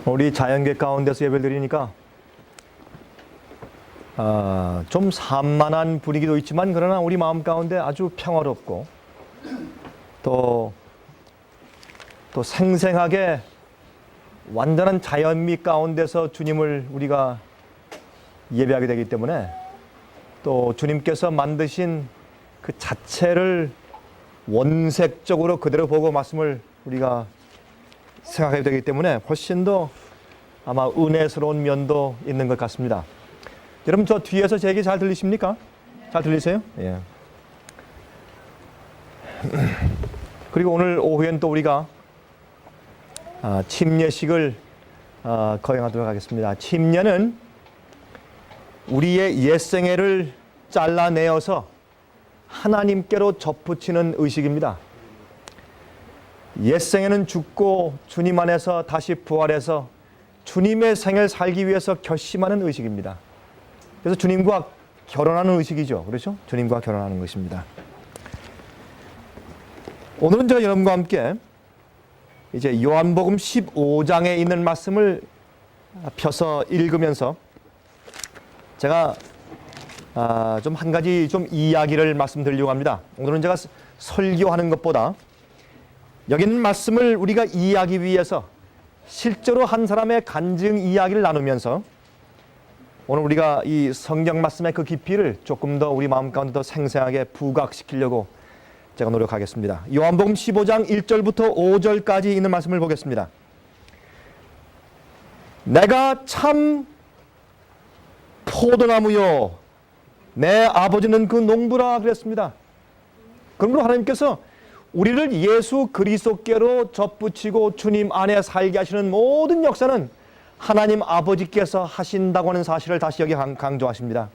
우리 자연계 가운데서 예배를 드리니까 좀 산만한 분위기도 있지만 그러나 우리 마음 가운데 아주 평화롭고 또 생생하게 완전한 자연미 가운데서 주님을 우리가 예배하게 되기 때문에 또 주님께서 만드신 그 자체를 원색적으로 그대로 보고 말씀을 우리가 생각하게 되기 때문에 훨씬 더 아마 은혜스러운 면도 있는 것 같습니다. 여러분 저 뒤에서 제 얘기 잘 들리십니까? 잘 들리세요? 예. 그리고 오늘 오후엔 또 우리가 침례식을 거행하도록 하겠습니다. 침례는 우리의 옛생애를 잘라내어서 하나님께로 접붙이는 의식입니다. 옛생애는 죽고 주님 안에서 다시 부활해서 주님의 생을 살기 위해서 결심하는 의식입니다. 그래서 주님과 결혼하는 의식이죠. 그렇죠? 주님과 결혼하는 것입니다. 오늘은 제가 여러분과 함께 이제 요한복음 15장에 있는 말씀을 펴서 읽으면서 제가 좀 한 가지 좀 이야기를 말씀드리려고 합니다. 오늘은 제가 설교하는 것보다 여기 있는 말씀을 우리가 이해하기 위해서 실제로 한 사람의 간증 이야기를 나누면서 오늘 우리가 이 성경 말씀의 그 깊이를 조금 더 우리 마음 가운데 더 생생하게 부각시키려고 제가 노력하겠습니다. 요한복음 15장 1절부터 5절까지 있는 말씀을 보겠습니다. 내가 참 포도나무요 내 아버지는 그 농부라 그랬습니다. 그러므로 하나님께서 우리를 예수 그리스도께로 접붙이고 주님 안에 살게 하시는 모든 역사는 하나님 아버지께서 하신다고 하는 사실을 다시 여기 강조하십니다.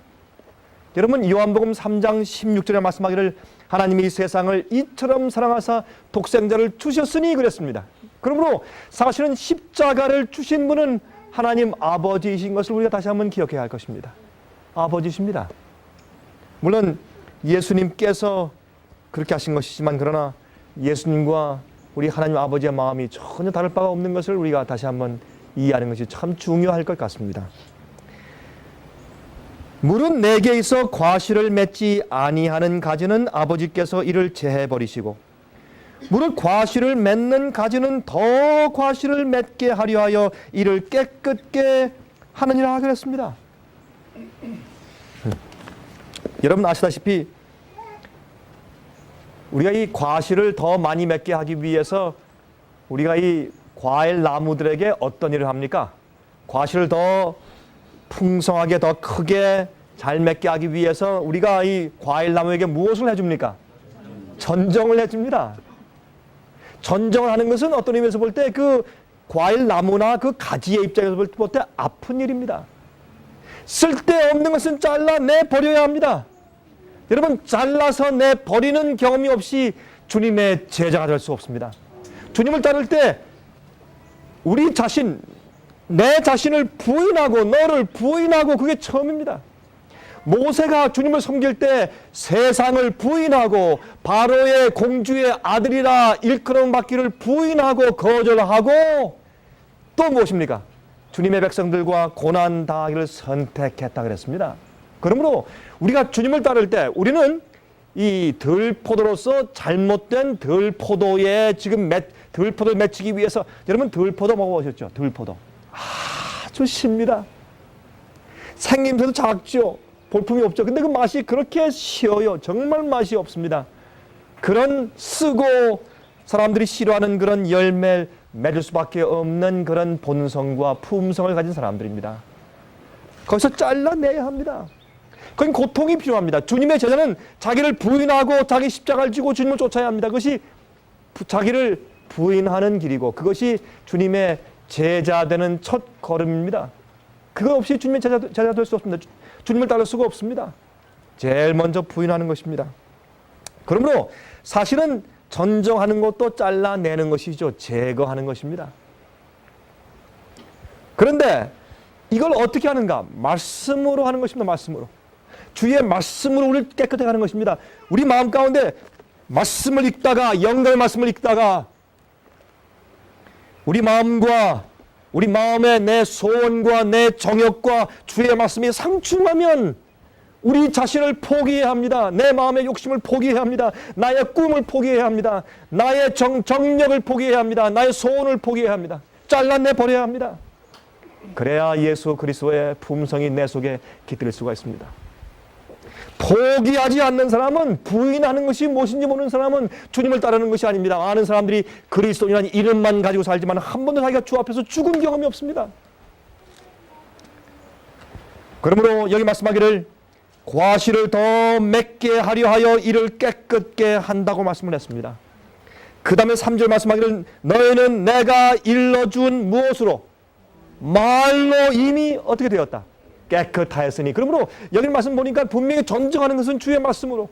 여러분 요한복음 3장 16절에 말씀하기를 하나님이 세상을 이처럼 사랑하사 독생자를 주셨으니 그랬습니다. 그러므로 사실은 십자가를 주신 분은 하나님 아버지이신 것을 우리가 다시 한번 기억해야 할 것입니다. 아버지십니다. 물론 예수님께서 그렇게 하신 것이지만 그러나 예수님과 우리 하나님 아버지의 마음이 전혀 다를 바가 없는 것을 우리가 다시 한번 이해하는 것이 참 중요할 것 같습니다. 물은 내게 있어 과실을 맺지 아니하는 가지는 아버지께서 이를 제해버리시고 물은 과실을 맺는 가지는 더 과실을 맺게 하려 하여 이를 깨끗게 하느니라 그랬습니다. 여러분 아시다시피 우리가 이 과실을 더 많이 맺게 하기 위해서 우리가 이 과일 나무들에게 어떤 일을 합니까? 과실을 더 풍성하게 더 크게 잘 맺게 하기 위해서 우리가 이 과일 나무에게 무엇을 해줍니까? 전정을 해줍니다. 전정을 하는 것은 어떤 의미에서 볼 때 그 과일 나무나 그 가지의 입장에서 볼 때 아픈 일입니다. 쓸데없는 것은 잘라내 버려야 합니다. 여러분 잘라서 내 버리는 경험이 없이 주님의 제자가 될 수 없습니다. 주님을 따를 때 우리 자신, 내 자신을 부인하고 너를 부인하고 그게 처음입니다. 모세가 주님을 섬길 때 세상을 부인하고 바로의 공주의 아들이라 일컬음 받기를 부인하고 거절하고 또 무엇입니까? 주님의 백성들과 고난 당하기를 선택했다 그랬습니다. 그러므로 우리가 주님을 따를 때 우리는 이 들포도로서 잘못된 들포도에 지금 들포도를 맺히기 위해서 여러분 들포도 먹어보셨죠? 들포도 아주 씁니다. 생김새도 작죠. 볼품이 없죠. 근데 그 맛이 그렇게 쉬어요. 정말 맛이 없습니다. 그런 쓰고 사람들이 싫어하는 그런 열매를 맺을 수밖에 없는 그런 본성과 품성을 가진 사람들입니다. 거기서 잘라내야 합니다. 그건 고통이 필요합니다. 주님의 제자는 자기를 부인하고 자기 십자가를 지고 주님을 쫓아야 합니다. 그것이 자기를 부인하는 길이고 그것이 주님의 제자 되는 첫 걸음입니다. 그것 없이 주님의 제자 될 수 없습니다. 주님을 따를 수가 없습니다. 제일 먼저 부인하는 것입니다. 그러므로 사실은 전정하는 것도 잘라내는 것이죠. 제거하는 것입니다. 그런데 이걸 어떻게 하는가? 말씀으로 하는 것입니다. 말씀으로. 주의 말씀으로 우리를 깨끗하게 하는 것입니다. 우리 마음 가운데 말씀을 읽다가 영감의 말씀을 읽다가 우리 마음과 우리 마음에 내 소원과 내 정욕과 주의 말씀이 상충하면 우리 자신을 포기해야 합니다. 내 마음의 욕심을 포기해야 합니다. 나의 꿈을 포기해야 합니다. 나의 정력을 포기해야 합니다. 나의 소원을 포기해야 합니다. 잘라내 버려야 합니다. 그래야 예수 그리스도의 품성이 내 속에 깃들 수가 있습니다. 포기하지 않는 사람은, 부인하는 것이 무엇인지 모르는 사람은 주님을 따르는 것이 아닙니다. 많은 사람들이 그리스도인이라는 이름만 가지고 살지만 한 번도 자기가 주 앞에서 죽은 경험이 없습니다. 그러므로 여기 말씀하기를 과실을 더 맺게 하려 하여 이를 깨끗게 한다고 말씀을 했습니다. 그 다음에 3절 말씀하기를 너희는 내가 일러준 무엇으로? 말로 이미 어떻게 되었다? 깨끗하였으니. 그러므로 여기 말씀 보니까 분명히 전정하는 것은 주의 말씀으로.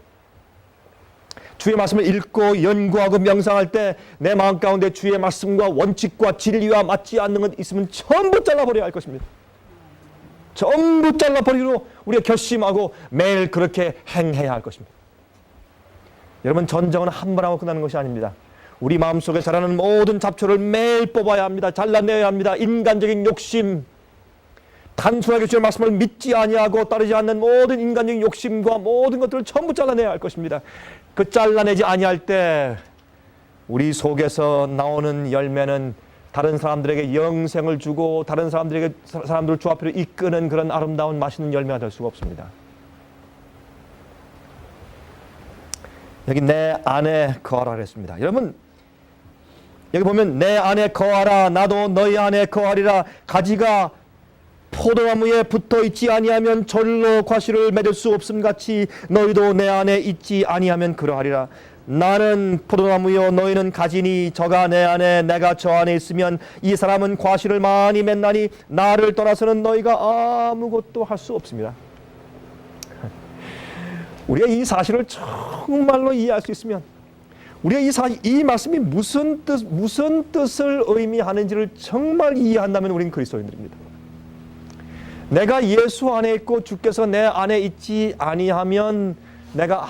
주의 말씀을 읽고 연구하고 명상할 때 내 마음 가운데 주의 말씀과 원칙과 진리와 맞지 않는 것 있으면 전부 잘라버려야 할 것입니다. 전부 잘라버리기로 우리가 결심하고 매일 그렇게 행해야 할 것입니다. 여러분, 전정은 한 번 하고 끝나는 것이 아닙니다. 우리 마음속에 자라는 모든 잡초를 매일 뽑아야 합니다. 잘라내야 합니다. 인간적인 욕심, 단순하게 주의 말씀을 믿지 아니하고 따르지 않는 모든 인간적인 욕심과 모든 것들을 전부 잘라내야 할 것입니다. 그 잘라내지 아니할 때 우리 속에서 나오는 열매는 다른 사람들에게 영생을 주고 다른 사람들을 주 앞으로 이끄는 그런 아름다운 맛있는 열매가 될 수가 없습니다. 여기 내 안에 거하라 그랬습니다. 여러분, 여기 보면 내 안에 거하라, 나도 너희 안에 거하리라. 가지가 포도나무에 붙어 있지 아니하면 절로 과실을 맺을 수 없음 같이 너희도 내 안에 있지 아니하면 그러하리라. 나는 포도나무요 너희는 가지니 저가 내 안에 내가 저 안에 있으면 이 사람은 과실을 많이 맺나니 나를 떠나서는 너희가 아무것도 할 수 없습니다. 우리가 이 사실을 정말로 이해할 수 있으면, 우리가 이 말씀이 무슨 뜻을 의미하는지를 정말 이해한다면 우리는 그리스도인들입니다. 내가 예수 안에 있고 주께서 내 안에 있지 아니하면 내가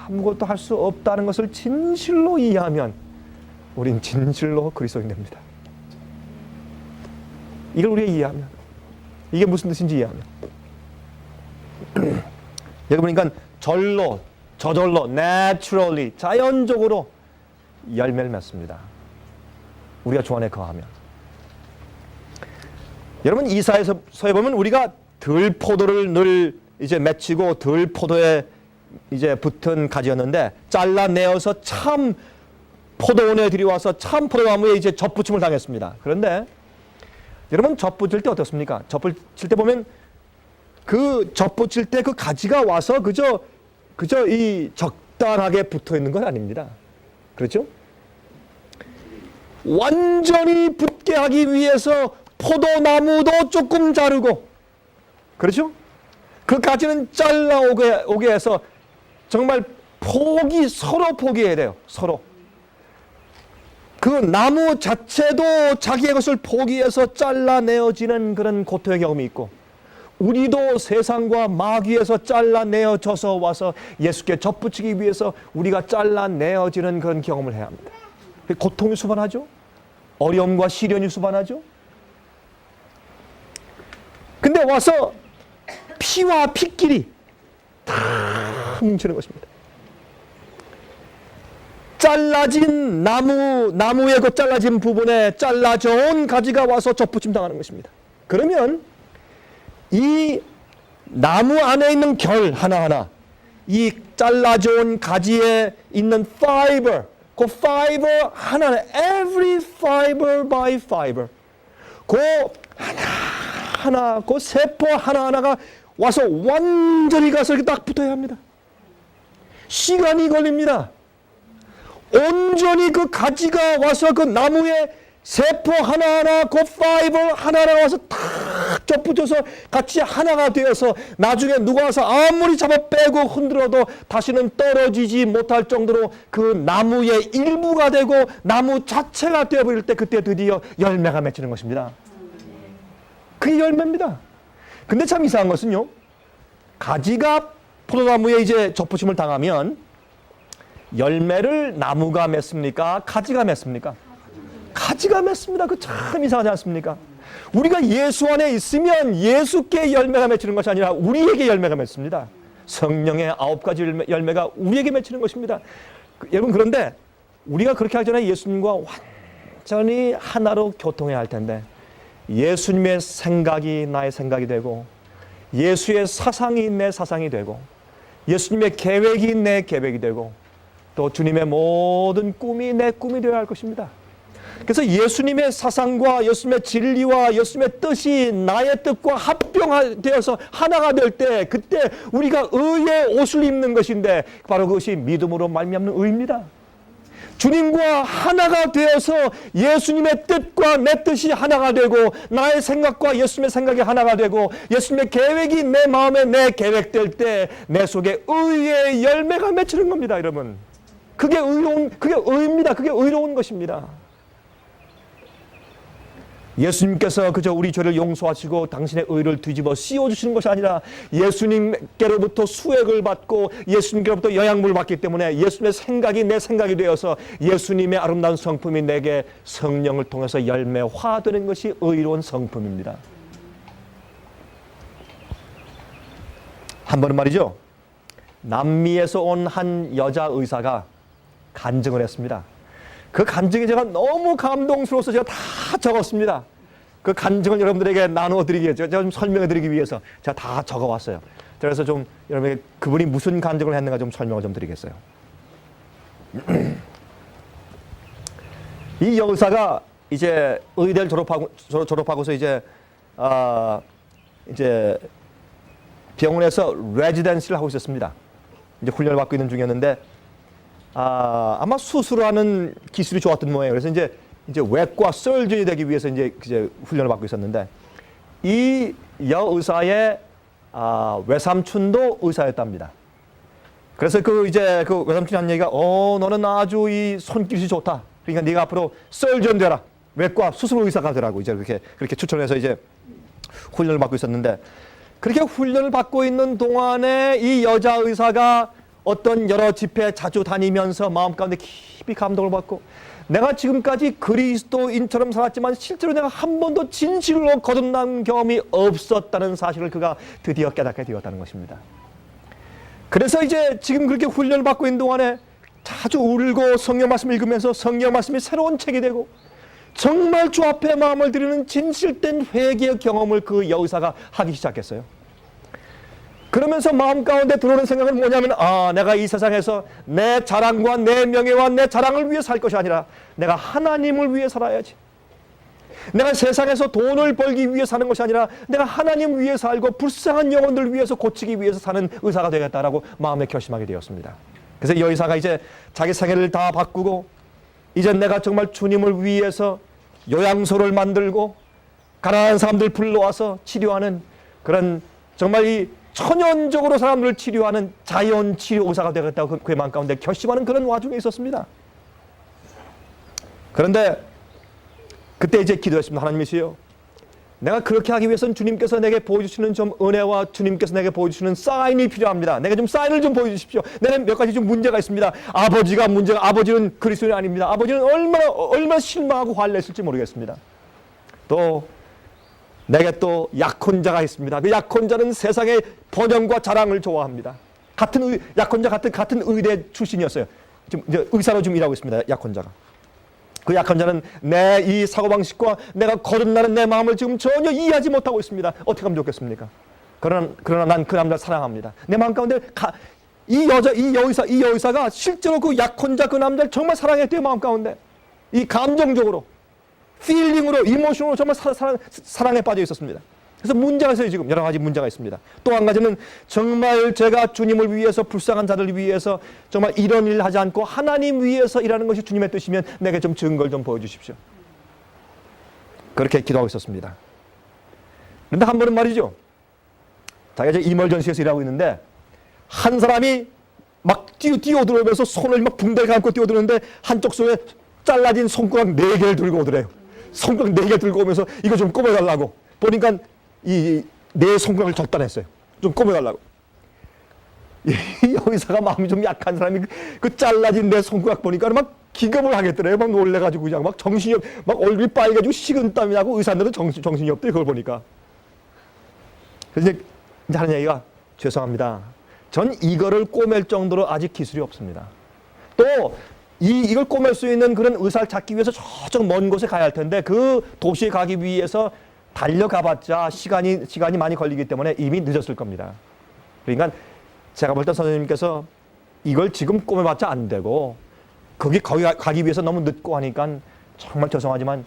아무것도 할 수 없다는 것을 진실로 이해하면 우린 진실로 그리스도인 됩니다. 이걸 우리가 이해하면, 이게 무슨 뜻인지 이해하면 여기 보니까 절로, 저절로, naturally, 자연적으로 열매를 맺습니다. 우리가 주 안에 거하면. 여러분, 이사야서에 보면 우리가 들포도를 늘 이제 맺히고 들포도에 이제 붙은 가지였는데 잘라내어서 참 포도원에 들여와서 참 포도나무에 이제 젖붙임을 당했습니다. 그런데 여러분, 젖붙일 때 어떻습니까? 젖붙일 때 보면 그 젖붙일 때 그 가지가 와서 그저 이 적당하게 붙어 있는 건 아닙니다. 그렇죠? 완전히 붙게 하기 위해서 포도나무도 조금 자르고, 그렇죠? 그 가지는 잘라오게 해서 정말 서로 포기해야 돼요. 서로. 그 나무 자체도 자기의 것을 포기해서 잘라내어지는 그런 고통의 경험이 있고, 우리도 세상과 마귀에서 잘라내어져서 와서 예수께 젖붙이기 위해서 우리가 잘라내어지는 그런 경험을 해야 합니다. 고통이 수반하죠? 어려움과 시련이 수반하죠? 근데 와서 피와 피끼리 다 뭉치는 것입니다. 잘라진 나무의 그 잘라진 부분에 잘라져 온 가지가 와서 젖붙임 당하는 것입니다. 그러면 이 나무 안에 있는 결 하나하나, 이 잘라져 온 가지에 있는 fiber, 그 fiber 하나하나, every fiber by fiber, 그 하나하나, 그 세포 하나하나가 와서 완전히 가서 이렇게 딱 붙어야 합니다. 시간이 걸립니다. 온전히 그 가지가 와서 그 나무에 세포 하나하나, 그 파이버 하나하나 와서 탁 젖붙여서 같이 하나가 되어서 나중에 누가 와서 아무리 잡아 빼고 흔들어도 다시는 떨어지지 못할 정도로 그 나무의 일부가 되고 나무 자체가 되어버릴 때 그때 드디어 열매가 맺히는 것입니다. 그게 열매입니다. 근데 참 이상한 것은요, 가지가 포도나무에 이제 젖붙임을 당하면 열매를 나무가 맺습니까? 가지가 맺습니까? 가지가 맺습니다. 그 참 이상하지 않습니까? 우리가 예수 안에 있으면 예수께 열매가 맺히는 것이 아니라 우리에게 열매가 맺습니다. 성령의 9가지 열매가 우리에게 맺히는 것입니다. 여러분, 그런데 우리가 그렇게 하기 전에 예수님과 완전히 하나로 교통해야 할 텐데, 예수님의 생각이 나의 생각이 되고, 예수의 사상이 내 사상이 되고, 예수님의 계획이 내 계획이 되고, 또 주님의 모든 꿈이 내 꿈이 되어야 할 것입니다. 그래서 예수님의 사상과 예수님의 진리와 예수님의 뜻이 나의 뜻과 합병되어서 하나가 될 때, 그때 우리가 의의 옷을 입는 것인데, 바로 그것이 믿음으로 말미암는 의입니다. 주님과 하나가 되어서 예수님의 뜻과 내 뜻이 하나가 되고, 나의 생각과 예수님의 생각이 하나가 되고, 예수님의 계획이 내 마음에 내 계획될 때 내 속에 의의 열매가 맺히는 겁니다, 여러분. 그게 의입니다. 그게 의로운 것입니다. 예수님께서 그저 우리 죄를 용서하시고 당신의 의를 뒤집어 씌워주시는 것이 아니라, 예수님께로부터 수액을 받고 예수님께로부터 영양분을 받기 때문에 예수님의 생각이 내 생각이 되어서 예수님의 아름다운 성품이 내게 성령을 통해서 열매화되는 것이 의로운 성품입니다. 한 번은 말이죠, 남미에서 온 한 여자 의사가 간증을 했습니다. 그 간증이 제가 너무 감동스러워서 제가 다 적었습니다. 그 간증을 여러분들에게 나누어드리기 위해서, 제가 좀 설명해드리기 위해서 제가 다 적어왔어요. 그래서 좀 여러분에게 그분이 무슨 간증을 했는가 좀 설명을 좀 드리겠어요. 이 여의사가 이제 의대를 졸업하고서 이제 병원에서 레지던시를 하고 있었습니다. 이제 훈련을 받고 있는 중이었는데, 아마 수술하는 기술이 좋았던 모양이에요. 그래서 이제 외과 서전이 되기 위해서 이제 훈련을 받고 있었는데, 이 여의사의 외삼촌도 의사였답니다. 그래서 그 외삼촌이 한 얘기가, 너는 아주 이 손길이 좋다. 그러니까 네가 앞으로 서전 되라. 외과 수술 의사가 되라고 이제 그렇게 추천해서 이제 훈련을 받고 있었는데, 그렇게 훈련을 받고 있는 동안에 이 여자 의사가 어떤 여러 집회에 자주 다니면서 마음 가운데 깊이 감동을 받고, 내가 지금까지 그리스도인처럼 살았지만 실제로 내가 한 번도 진실로 거듭난 경험이 없었다는 사실을 그가 드디어 깨닫게 되었다는 것입니다. 그래서 이제 지금 그렇게 훈련을 받고 있는 동안에 자주 울고 성경 말씀을 읽으면서 성경 말씀이 새로운 책이 되고, 정말 주 앞에 마음을 드리는 진실된 회개의 경험을 그 여의사가 하기 시작했어요. 그러면서 마음 가운데 들어오는 생각은 뭐냐면, 내가 이 세상에서 내 자랑과 내 명예와 내 자랑을 위해 살 것이 아니라 내가 하나님을 위해 살아야지. 내가 세상에서 돈을 벌기 위해 사는 것이 아니라 내가 하나님 위해 살고 불쌍한 영혼들 위해서 고치기 위해서 사는 의사가 되겠다라고 마음에 결심하게 되었습니다. 그래서 이 여의사가 이제 자기 생애를 다 바꾸고, 이제 내가 정말 주님을 위해서 요양소를 만들고 가난한 사람들 불러와서 치료하는 그런, 정말 이 천연적으로 사람들을 치료하는 자연치료 의사가 되겠다고 그의 마음 가운데 결심하는 그런 와중에 있었습니다. 그런데 그때 이제 기도했습니다. 하나님이시여, 내가 그렇게 하기 위해서는 주님께서 내게 보여주시는 좀 은혜와 주님께서 내게 보여주시는 사인이 필요합니다. 내게 좀 사인을 좀 보여주십시오. 내가 몇 가지 좀 문제가 있습니다. 아버지는 그리스도인이 아닙니다. 아버지는 얼마나 실망하고 화냈을지 모르겠습니다. 또 내게 또 약혼자가 있습니다. 그 약혼자는 세상의 번영과 자랑을 좋아합니다. 약혼자 같은 의대 출신이었어요. 지금 이제 의사로 좀 일하고 있습니다. 약혼자가. 그 약혼자는 내 이 사고방식과 내가 거듭나는 내 마음을 지금 전혀 이해하지 못하고 있습니다. 어떻게 하면 좋겠습니까? 그러나 난 그 남자를 사랑합니다. 내 마음 가운데 이 여의사가 실제로 그 약혼자 그 남자를 정말 사랑했대요. 마음 가운데. 이 감정적으로, 필링으로, 이모션으로 정말 사랑에 빠져 있었습니다. 그래서 문제가 있어요. 지금 여러 가지 문제가 있습니다. 또 한 가지는, 정말 제가 주님을 위해서, 불쌍한 자들을 위해서 정말 이런 일을 하지 않고 하나님 위해서 일하는 것이 주님의 뜻이면 내게 좀 증거를 좀 보여주십시오. 그렇게 기도하고 있었습니다. 그런데 한 번은 말이죠, 자기가 이제 이멀전시에서 일하고 있는데 한 사람이 막 뛰어들어오면서 손을 막 붕대를 감고 뛰어드는데 한쪽 손에 잘라진 손가락 4개를 들고 오더래요. 손가락 4개 들고 오면서 이거 좀 꼽아달라고. 보니까 내 손가락을 절단했어요. 좀 꼽아달라고. 이 여의사가 마음이 좀 약한 사람이 그 잘라진 내 손가락 보니까 막 기겁을 하겠더래요. 막 놀래가지고 그냥 막 정신이 막 얼굴이 빨개지고 식은땀이 나고 의사들은 정신이 없대 그걸 보니까. 그래서 이제 하는 얘기가 죄송합니다. 전 이거를 꼬맬 정도로 아직 기술이 없습니다. 또 이걸 꼬맬 수 있는 그런 의사를 찾기 위해서 저쪽 먼 곳에 가야 할 텐데 그 도시에 가기 위해서 달려가봤자 시간이 많이 걸리기 때문에 이미 늦었을 겁니다. 그러니까 제가 볼 때 선생님께서 이걸 지금 꼬매봤자 안 되고 거기 가기 위해서 너무 늦고 하니까 정말 죄송하지만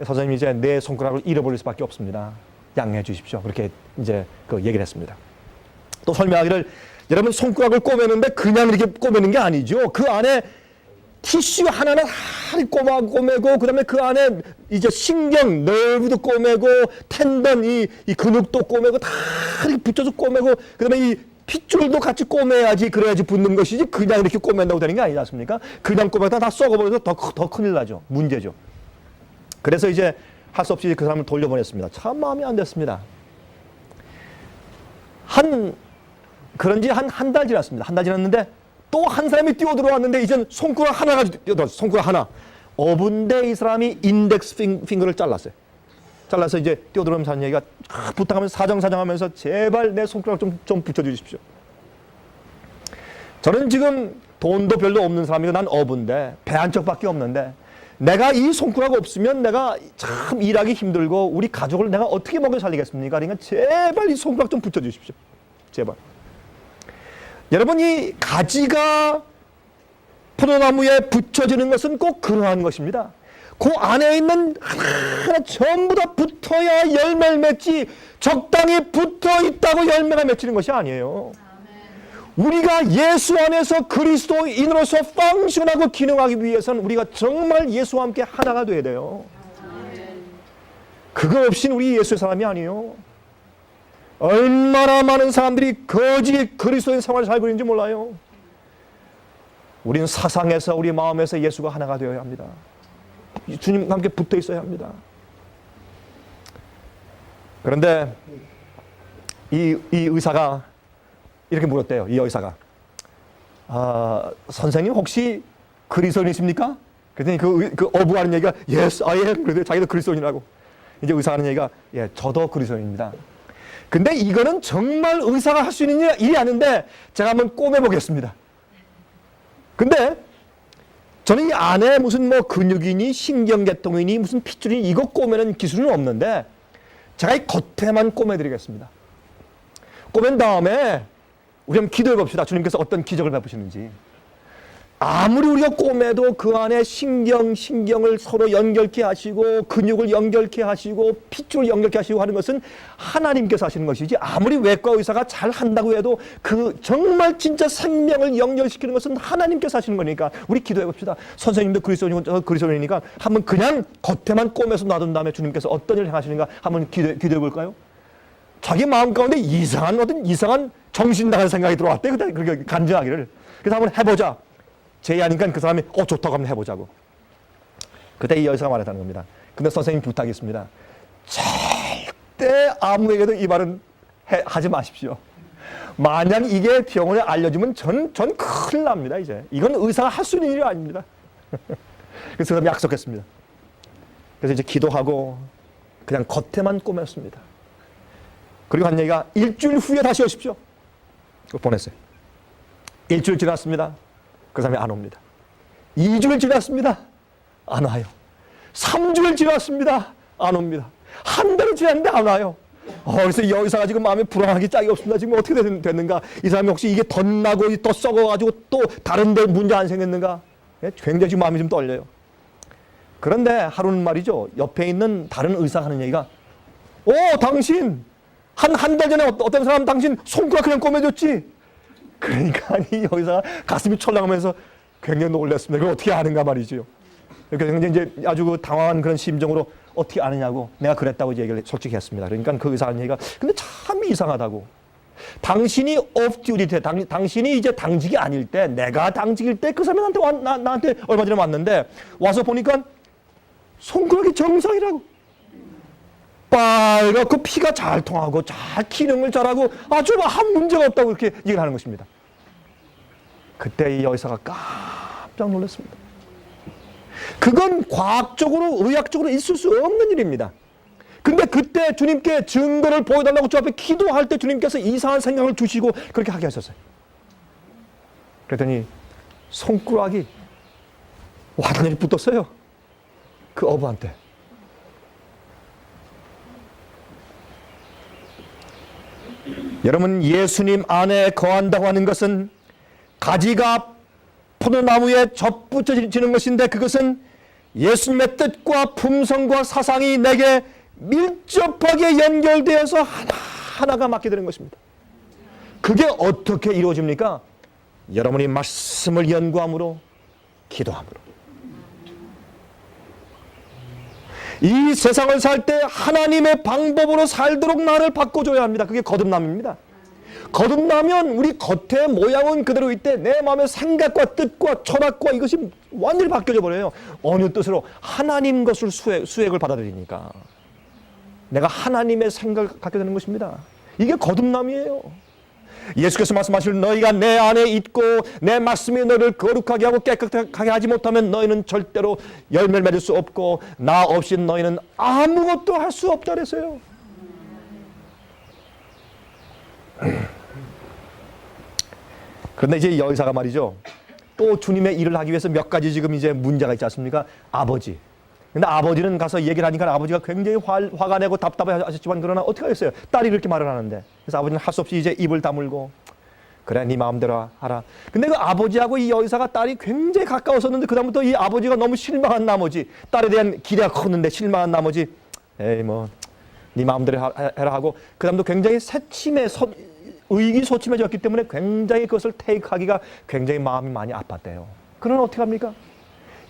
선생님이 이제 내 손가락을 잃어버릴 수밖에 없습니다. 양해해 주십시오. 그렇게 이제 그 얘기를 했습니다. 또 설명하기를 여러분 손가락을 꼬매는데 그냥 이렇게 꼬매는 게 아니죠. 그 안에 티슈 하나는 꼬매고 그다음에 그 안에 이제 신경, nerve도 꼬매고 텐던 이 근육도 꼬매고 다 이렇게 붙여서 꼬매고 그다음에 이 핏줄도 같이 꼬매야지 그래야지 붙는 것이지 그냥 이렇게 꼬맨다고 되는 게 아니지 않습니까? 그냥 꼬매다 다 썩어버려서 더 큰일 나죠. 문제죠. 그래서 이제 할 수 없이 그 사람을 돌려보냈습니다. 참 마음이 안 됐습니다. 그런지 한 달 지났습니다. 한 달 지났는데 또 한 사람이 뛰어들어왔는데 이젠 손가락 하나가 뛰어들었어요. 손가락 하나. 5분 대 이 사람이 인덱스 핑거를 잘랐어요. 잘라서 이제 뛰어들어오면서 하는 얘기가 부탁하면서 사정하면서 제발 내 손가락 좀 붙여주십시오. 저는 지금 돈도 별로 없는 사람이고 난 어부인데 배 한 척밖에 없는데 내가 이 손가락 없으면 내가 참 일하기 힘들고 우리 가족을 내가 어떻게 먹여 살리겠습니까? 그러니까 제발 이 손가락 좀 붙여주십시오. 제발. 여러분 이 가지가 포도나무에 붙여지는 것은 꼭 그러한 것입니다. 그 안에 있는 하나 전부 다 붙어야 열매를 맺지 적당히 붙어 있다고 열매가 맺히는 것이 아니에요. 우리가 예수 안에서 그리스도인으로서 펑션하고 기능하기 위해서는 우리가 정말 예수와 함께 하나가 돼야 돼요. 그거 없이는 우리 예수의 사람이 아니에요. 얼마나 많은 사람들이 거짓 그리스도인 생활을 살고 있는지 몰라요. 우리는 사상에서 우리 마음에서 예수가 하나가 되어야 합니다. 주님과 함께 붙어 있어야 합니다. 그런데 이 의사가 이렇게 물었대요. 이 의사가 선생님 혹시 그리스도인이십니까? 그랬더니 그 어부하는 얘기가 Yes, I am. 그래도 자기도 그리스도인이라고. 이제 의사가 하는 얘기가 예, 저도 그리스도인입니다. 근데 이거는 정말 의사가 할 수 있는 일이 아닌데 제가 한번 꼬매보겠습니다. 근데 저는 이 안에 무슨 뭐 근육이니 신경계통이니 무슨 핏줄이니 이거 꼬매는 기술은 없는데 제가 이 겉에만 꼬매드리겠습니다. 꼬맨 다음에 우리 한번 기도해 봅시다. 주님께서 어떤 기적을 베푸시는지. 아무리 우리가 꼬매도 그 안에 신경을 서로 연결케 하시고 근육을 연결케 하시고 핏줄을 연결케 하시고 하는 것은 하나님께서 하시는 것이지 아무리 외과 의사가 잘 한다고 해도 그 정말 진짜 생명을 연결시키는 것은 하나님께서 하시는 거니까 우리 기도해 봅시다. 선생님도 그리스도인이고 저도 그리스도인이니까 한번 그냥 겉에만 꼬매서 놔둔 다음에 주님께서 어떤 일을 행하시는가 한번 기도해 볼까요? 자기 마음 가운데 이상한 정신 나간 생각이 들어왔대. 그렇게 간증하기를. 그래서 한번 해보자. 제의하니까 그 사람이 좋다고 한번 해보자고. 그때 이 여자가 말했다는 겁니다. 근데 선생님 부탁이 있습니다. 절대 아무에게도 이 말은 하지 마십시오. 만약 이게 병원에 알려주면 전 큰일 납니다. 이제 이건 의사가 할 수 있는 일이 아닙니다. 그래서 그 사람이 약속했습니다. 그래서 이제 기도하고 그냥 겉에만 꼬맸습니다. 그리고 한 얘기가 일주일 후에 다시 오십시오. 보냈어요. 일주일 지났습니다. 그 사람이 안 옵니다. 2주일 지났습니다. 안 와요. 3주일 지났습니다. 안 옵니다. 한 달이 지났는데 안 와요. 그래서 이 의사가 지금 마음이 불안하기 짝이 없습니다. 지금 어떻게 됐는가? 이 사람이 혹시 이게 덧나고 또 썩어가지고 또 다른 데 문제 안 생겼는가? 굉장히 지금 마음이 좀 떨려요. 그런데 하루는 말이죠. 옆에 있는 다른 의사가 하는 얘기가 당신 한 달 전에 어떤 사람 당신 손가락 그냥 꼬매줬지? 그러니까 이 여기서 가슴이 철렁하면서 굉장히 놀랐습니다. 그걸 어떻게 아는가 말이죠. 그러니까 굉장히 이제 아주 당황한 그런 심정으로 어떻게 아느냐고 내가 그랬다고 이제 얘기를 솔직히 했습니다. 그러니까 그 의사 하는 얘기가 근데 참 이상하다고. 당신이 off duty 때, 당신이 이제 당직이 아닐 때, 내가 당직일 때 그 사람이 나한테 얼마 전에 왔는데 와서 보니까 손가락이 정상이라고. 빨갛고 피가 잘 통하고 잘 기능을 잘하고 아주 한 문제가 없다고 이렇게 얘기를 하는 것입니다. 그때 이 여의사가 깜짝 놀랐습니다. 그건 과학적으로, 의학적으로 있을 수 없는 일입니다. 근데 그때 주님께 증거를 보여달라고 주 앞에 기도할 때 주님께서 이상한 생각을 주시고 그렇게 하게 하셨어요. 그랬더니 손가락이 완전히 붙었어요. 그 어부한테. 여러분, 예수님 안에 거한다고 하는 것은 가지가 포도나무에 접붙여지는 것인데, 그것은 예수님의 뜻과 품성과 사상이 내게 밀접하게 연결되어서 하나하나가 맞게 되는 것입니다. 그게 어떻게 이루어집니까? 여러분이 말씀을 연구함으로, 기도함으로. 이 세상을 살 때 하나님의 방법으로 살도록 나를 바꿔줘야 합니다. 그게 거듭남입니다. 거듭나면 우리 겉의 모양은 그대로 있되 내 마음의 생각과 뜻과 철학과 이것이 완전히 바뀌어져 버려요. 어느 뜻으로? 하나님 것을 수액을 받아들이니까. 내가 하나님의 생각을 갖게 되는 것입니다. 이게 거듭남이에요. 예수께서 말씀하실 너희가 내 안에 있고 내 말씀이 너를 거룩하게 하고 깨끗하게 하지 못하면 너희는 절대로 열매를 맺을 수 없고 나 없이 너희는 아무것도 할 수 없다 그랬어요. 그런데 이제 여의사가 말이죠, 또 주님의 일을 하기 위해서 몇 가지 지금 이제 문제가 있지 않습니까? 아버지. 근데 아버지는 가서 얘기를 하니까 아버지가 굉장히 화가 내고 답답해 하셨지만, 그러나 어떻게 하겠어요? 딸이 그렇게 말을 하는데. 그래서 아버지는 할 수 없이 이제 입을 다물고, 그래 네 마음대로 하라. 근데 그 아버지하고 이 여의사가 딸이 굉장히 가까웠었는데 그다음부터 이 아버지가 너무 실망한 나머지, 딸에 대한 기대가 컸는데 실망한 나머지, 에이 뭐 네 마음대로 해라 하고, 그다음도 굉장히 의기소침해졌기 때문에 굉장히 그것을 테이크하기가 굉장히 마음이 많이 아팠대요. 그러면 어떻게 합니까?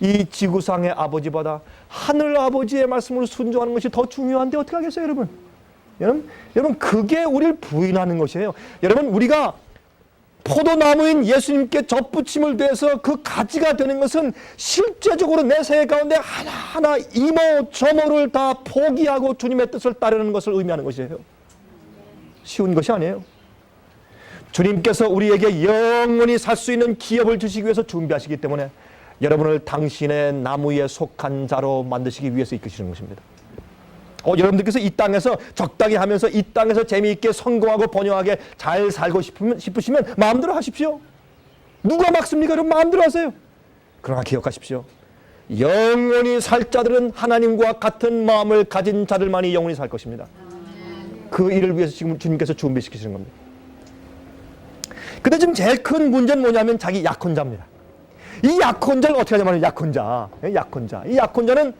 이 지구상의 아버지보다 하늘 아버지의 말씀을 순종하는 것이 더 중요한데 어떻게 하겠어요, 여러분? 여러분 그게 우리를 부인하는 것이에요. 여러분, 우리가 포도나무인 예수님께 접붙임을 돼서 그 가지가 되는 것은 실제적으로 내 생애 가운데 하나하나 이모저모를 다 포기하고 주님의 뜻을 따르는 것을 의미하는 것이에요. 쉬운 것이 아니에요. 주님께서 우리에게 영원히 살 수 있는 기업을 주시기 위해서 준비하시기 때문에 여러분을 당신의 나무에 속한 자로 만드시기 위해서 이끄시는 것입니다. 여러분들께서 이 땅에서 적당히 하면서 이 땅에서 재미있게 성공하고 번영하게 잘 살고 싶으시면 마음대로 하십시오. 누가 막습니까? 여러분 마음대로 하세요. 그러나 기억하십시오. 영원히 살 자들은 하나님과 같은 마음을 가진 자들만이 영원히 살 것입니다. 그 일을 위해서 지금 주님께서 준비시키시는 겁니다. 근데 지금 제일 큰 문제는 뭐냐면 자기 약혼자입니다. 이 약혼자를 어떻게 하냐면 약혼자. 이 약혼자는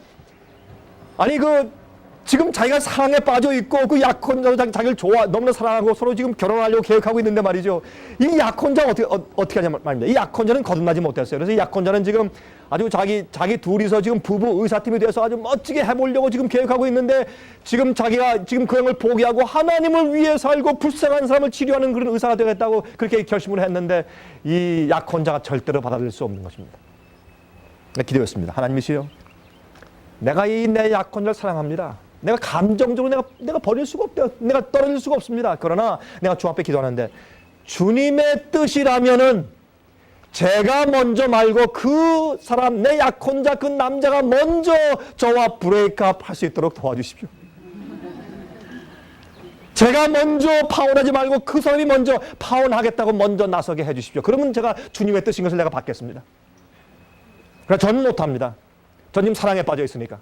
아니 지금 자기가 사랑에 빠져 있고 그 약혼자도 자기를 너무나 사랑하고 서로 지금 결혼하려고 계획하고 있는데 말이죠. 이 약혼자가 어떻게 하냐면 말입니다. 이 약혼자는 거듭나지 못했어요. 그래서 이 약혼자는 지금 아주 자기 둘이서 지금 부부 의사팀이 돼서 아주 멋지게 해보려고 지금 계획하고 있는데, 지금 자기가 지금 그 형을 포기하고 하나님을 위해 살고 불쌍한 사람을 치료하는 그런 의사가 되겠다고 그렇게 결심을 했는데, 이 약혼자가 절대로 받아들일 수 없는 것입니다. 기도했습니다. 하나님이시여, 내가 내 약혼자를 사랑합니다. 내가 감정적으로 내가 버릴 수가 없대요. 내가 떨어질 수가 없습니다. 그러나 내가 주 앞에 기도하는데 주님의 뜻이라면은 제가 먼저 말고 그 사람, 내 약혼자 그 남자가 먼저 저와 브레이크업 할 수 있도록 도와주십시오. 제가 먼저 파혼하지 말고 그 사람이 먼저 파혼하겠다고 먼저 나서게 해주십시오. 그러면 제가 주님의 뜻인 것을 내가 받겠습니다. 그러나 저는 못합니다. 전 지금 사랑에 빠져 있으니까.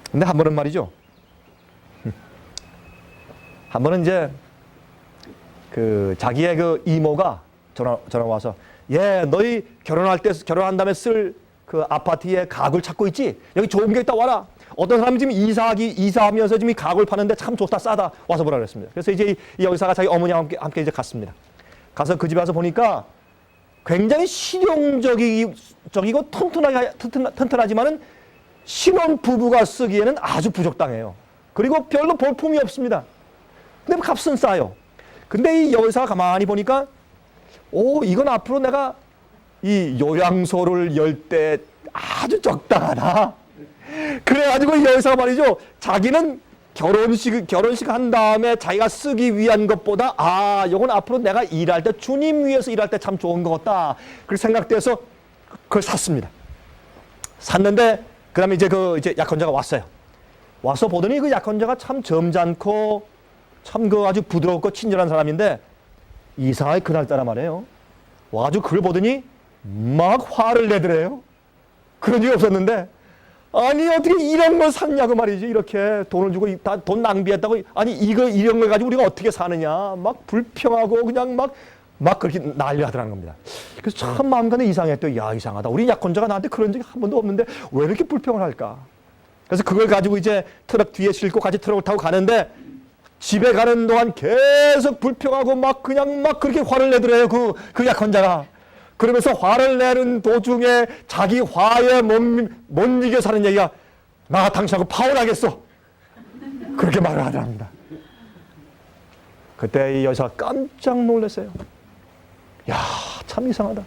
근데 한 번은 말이죠. 한 번은 이제 자기의 그 이모가 전화 와서, 너희 결혼한 다음에 쓸 그 아파트에 가구를 찾고 있지? 여기 좋은 게 있다 와라. 어떤 사람이 지금 이사하면서 지금 이 가구를 파는데 참 좋다, 싸다. 와서 보라 그랬습니다. 그래서 이제 이 여기사가 자기 어머니와 함께 이제 갔습니다. 가서 그 집에 와서 보니까 굉장히 실용적이고 튼튼하지만은 신혼 부부가 쓰기에는 아주 부적당해요. 그리고 별로 볼품이 없습니다. 근데 값은 싸요. 근데 이 여의사가 가만히 보니까 이건 앞으로 내가 이 요양소를 열 때 아주 적당하다. 그래가지고 이 여의사가 말이죠, 자기는 결혼식 한 다음에 자기가 쓰기 위한 것보다 이건 앞으로 내가 일할 때 주님 위해서 일할 때 참 좋은 것 같다. 그렇게 생각돼서 그걸 샀습니다. 샀는데 그다음에 이제 약혼자가 왔어요. 와서 보더니 그 약혼자가 참 점잖고 참 그 아주 부드럽고 친절한 사람인데 이상하게 그날따라 말이에요. 와가지고 그걸 보더니 막 화를 내더래요. 그런 적이 없었는데 아니 어떻게 이런 걸 샀냐고 말이지. 이렇게 돈을 주고 다 돈 낭비했다고. 아니 이런 걸 가지고 우리가 어떻게 사느냐. 막 불평하고 그냥 막 그렇게 난리하더라는 겁니다. 그래서 참 마음간에 이상했대요. 야, 이상하다. 우리 약혼자가 나한테 그런 적이 한 번도 없는데 왜 이렇게 불평을 할까? 그래서 그걸 가지고 이제 트럭 뒤에 싣고 같이 트럭을 타고 가는데 집에 가는 동안 계속 불평하고 막 그냥 막 그렇게 화를 내더래요. 그 약혼자가. 그러면서 화를 내는 도중에 자기 화에 못 이겨 사는 얘기가 나 당신하고 파혼하겠어. 그렇게 말을 하더랍니다. 그때 이 여자가 깜짝 놀랐어요. 야, 참 이상하다.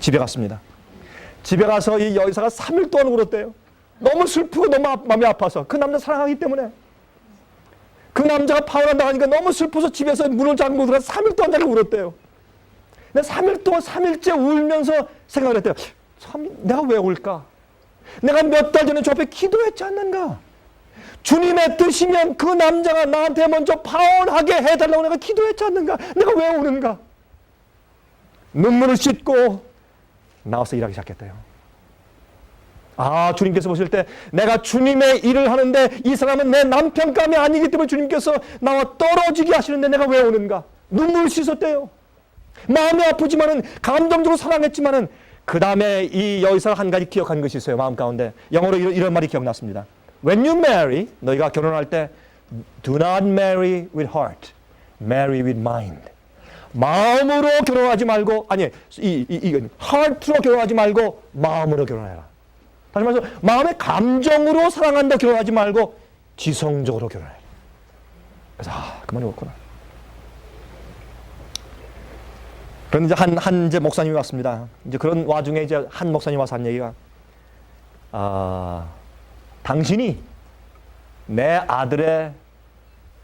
집에 갔습니다. 집에 가서 이 여자가 3일 동안 울었대요. 너무 슬프고 너무 마음이 아파서. 그 남자 사랑하기 때문에. 그 남자가 파혼한다고 하니까 너무 슬퍼서 집에서 문을 잠그고 들어가서 3일 동안 자기 울었대요. 근데 3일 동안 3일째 울면서 생각을 했대요. 참, 내가 왜 울까? 내가 몇 달 전에 저 앞에 기도했지 않는가? 주님의 뜻이면 그 남자가 나한테 먼저 파혼하게 해달라고 내가 기도했지 않는가? 내가 왜 우는가? 눈물을 씻고 나와서 일하기 시작했대요. 아, 주님께서 보실 때 내가 주님의 일을 하는데 이 사람은 내 남편감이 아니기 때문에 주님께서 나와 떨어지게 하시는데 내가 왜 오는가? 눈물을 씻었대요. 마음이 아프지만은 감정적으로 사랑했지만은 그 다음에 이 여기서 한 가지 기억한 것이 있어요. 마음 가운데 영어로 이런 말이 기억났습니다. When you marry, 너희가 결혼할 때 do not marry with heart, marry with mind. 마음으로 결혼하지 말고 아니 이건 heart로 결혼하지 말고 마음으로 결혼해라. 다시 말해서 마음의 감정으로 사랑한다 결혼하지 말고 지성적으로 결혼해. 그래서 그 말이 옳구나. 그런데 이제 한 이제 목사님이 왔습니다. 이제 그런 와중에 이제 한 목사님 와서 한 얘기가 당신이 내 아들의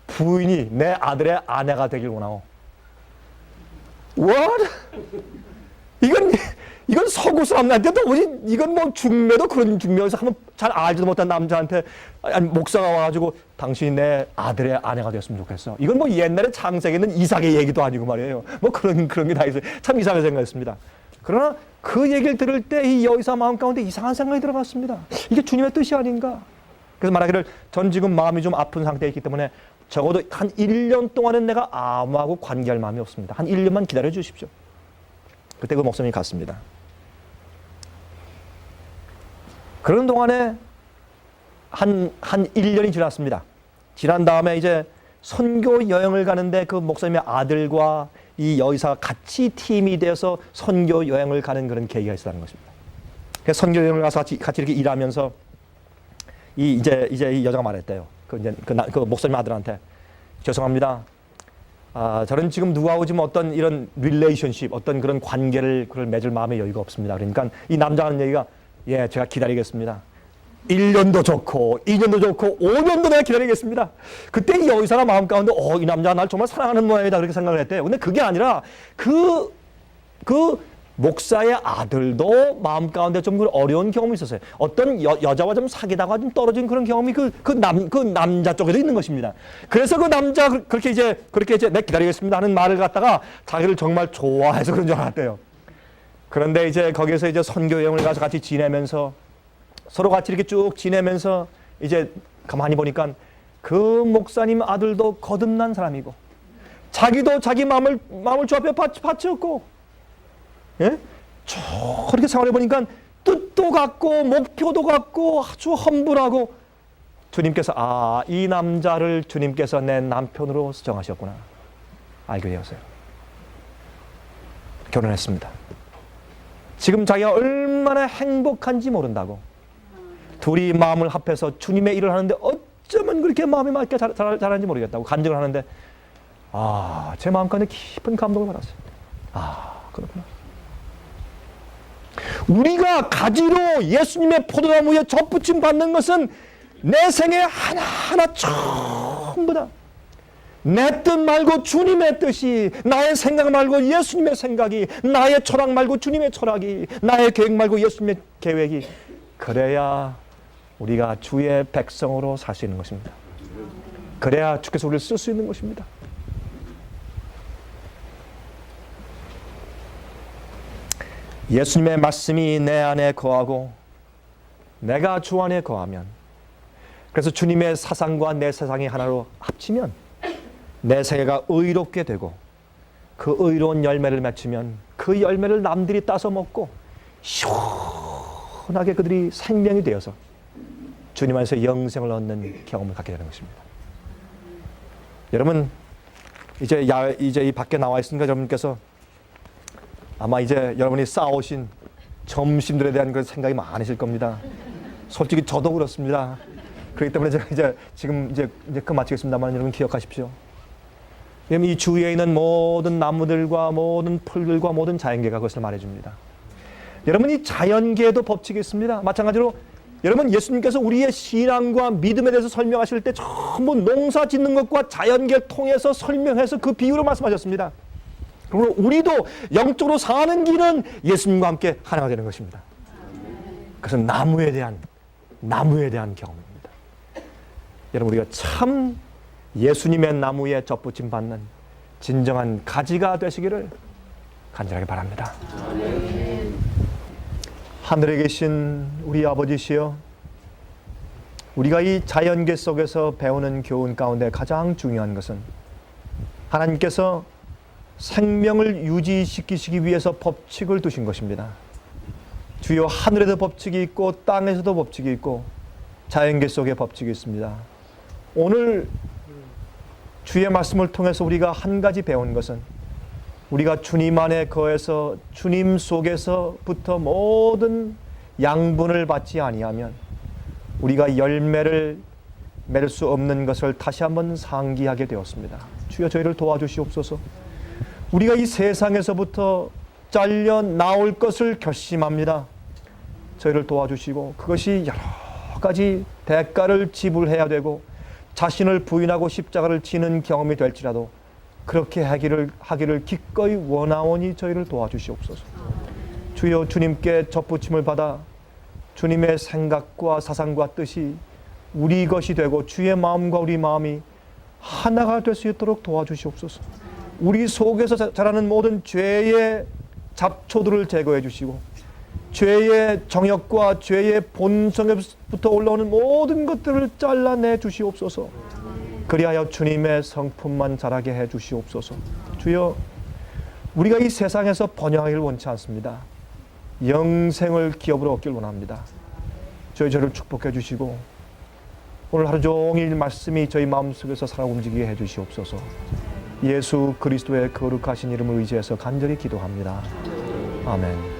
부인이 내 아들의 아내가 되길 원하오. What? 이건 서구 사람한테도 이건 뭐 중매도 그런 중매에서 한번 잘 알지도 못한 남자한테 아니 목사가 와가지고 당신이 내 아들의 아내가 되었으면 좋겠어. 이건 뭐 옛날에 창세기에 있는 이삭의 얘기도 아니고 말이에요. 뭐 그런 게 다 있어요. 참 이상하게 생각했습니다. 그러나 그 얘기를 들을 때 이 여의사 마음 가운데 이상한 생각이 들어봤습니다. 이게 주님의 뜻이 아닌가? 그래서 말하기를 전 지금 마음이 좀 아픈 상태에 있기 때문에 적어도 한 1년 동안은 내가 아무하고 관계할 마음이 없습니다. 한 1년만 기다려 주십시오. 그때 그 목사님이 갔습니다. 그런 동안에 한 1년이 지났습니다. 지난 다음에 이제 선교 여행을 가는데 그 목사님의 아들과 이 여의사가 같이 팀이 되어서 선교 여행을 가는 그런 계기가 있었다는 것입니다. 그래서 선교 여행을 가서 같이 이렇게 일하면서 이제 이 여자가 말했대요. 그 목사님 아들한테 죄송합니다. 저는 지금 누구하고 지금 어떤 이런 릴레이션십, 어떤 그런 관계를 맺을 마음의 여유가 없습니다. 그러니까 이 남자가 하는 얘기가 예, 제가 기다리겠습니다. 1년도 좋고 2년도 좋고 5년도 내가 기다리겠습니다. 그때 이 여의사가 마음 가운데 이 남자가 날 정말 사랑하는 모양이다 그렇게 생각을 했대요. 근데 그게 아니라 그 목사의 아들도 마음 가운데 좀 어려운 경험이 있었어요. 어떤 여자와 좀 사귀다가 좀 떨어진 그런 경험이 그 남자 쪽에도 있는 것입니다. 그래서 그 남자 그렇게 이제 내 기다리겠습니다 하는 말을 갖다가 자기를 정말 좋아해서 그런 줄 알았대요. 그런데 이제 거기서 이제 선교 여행을 가서 같이 지내면서 서로 같이 이렇게 쭉 지내면서 이제 가만히 보니까 그 목사님 아들도 거듭난 사람이고 자기도 자기 마음을 주 앞에 바쳤고 예? 그렇게 생활해 보니까 뜻도 같고 목표도 같고 아주 험불하고 주님께서 이 남자를 주님께서 내 남편으로 정하셨구나 알게 되었어요. 결혼했습니다. 지금 자기가 얼마나 행복한지 모른다고 둘이 마음을 합해서 주님의 일을 하는데 어쩌면 그렇게 마음이 맞게 잘하는지 모르겠다고 간증을 하는데 제 마음 가운데 깊은 감동을 받았어요. 그렇구나. 우리가 가지로 예수님의 포도나무에 젖붙임 받는 것은 내 생에 하나하나 전부 다 내 뜻 말고 주님의 뜻이, 나의 생각 말고 예수님의 생각이, 나의 철학 말고 주님의 철학이, 나의 계획 말고 예수님의 계획이, 그래야 우리가 주의 백성으로 살 수 있는 것입니다. 그래야 주께서 우리를 쓸 수 있는 것입니다. 예수님의 말씀이 내 안에 거하고 내가 주 안에 거하면, 그래서 주님의 사상과 내 사상이 하나로 합치면 내 세계가 의롭게 되고, 그 의로운 열매를 맺으면 그 열매를 남들이 따서 먹고 시원하게 그들이 생명이 되어서 주님 안에서 영생을 얻는 경험을 갖게 되는 것입니다. 여러분, 이제 이 밖에 나와 있으니까 여러분께서 아마 이제 여러분이 쌓아오신 점심들에 대한 그 생각이 많으실 겁니다. 솔직히 저도 그렇습니다. 그렇기 때문에 제가 지금 마치겠습니다만, 여러분 기억하십시오. 이 주위에 있는 모든 나무들과 모든 풀들과 모든 자연계가 그것을 말해줍니다. 여러분, 이 자연계에도 법칙이 있습니다. 마찬가지로 여러분, 예수님께서 우리의 신앙과 믿음에 대해서 설명하실 때 전부 농사 짓는 것과 자연계를 통해서 설명해서 그 비유로 말씀하셨습니다. 그러므로 우리도 영적으로 사는 길은 예수님과 함께 하나가 되는 것입니다. 그것은 나무에 대한 경험입니다. 여러분, 우리가 참 예수님의 나무에 접붙임 받는 진정한 가지가 되시기를 간절하게 바랍니다. 하늘에 계신 우리 아버지시여, 우리가 이 자연계 속에서 배우는 교훈 가운데 가장 중요한 것은 하나님께서 생명을 유지시키시기 위해서 법칙을 두신 것입니다. 주여, 하늘에도 법칙이 있고 땅에서도 법칙이 있고 자연계 속에 법칙이 있습니다. 오늘 주의 말씀을 통해서 우리가 한 가지 배운 것은, 우리가 주님 안에 거해서 주님 속에서부터 모든 양분을 받지 아니하면 우리가 열매를 맺을 수 없는 것을 다시 한번 상기하게 되었습니다. 주여, 저희를 도와주시옵소서. 우리가 이 세상에서부터 잘려 나올 것을 결심합니다. 저희를 도와주시고, 그것이 여러 가지 대가를 지불해야 되고 자신을 부인하고 십자가를 지는 경험이 될지라도 그렇게 하기를 기꺼이 원하오니 저희를 도와주시옵소서. 주여, 주님께 접붙임을 받아 주님의 생각과 사상과 뜻이 우리 것이 되고 주의 마음과 우리 마음이 하나가 될 수 있도록 도와주시옵소서. 우리 속에서 자라는 모든 죄의 잡초들을 제거해 주시고, 죄의 정욕과 죄의 본성에부터 올라오는 모든 것들을 잘라내 주시옵소서. 그리하여 주님의 성품만 자라게 해 주시옵소서. 주여, 우리가 이 세상에서 번영하기를 원치 않습니다. 영생을 기업으로 얻길 원합니다. 저희를 축복해 주시고, 오늘 하루 종일 말씀이 저희 마음속에서 살아 움직이게 해 주시옵소서. 예수 그리스도의 거룩하신 이름을 의지해서 간절히 기도합니다. 아멘.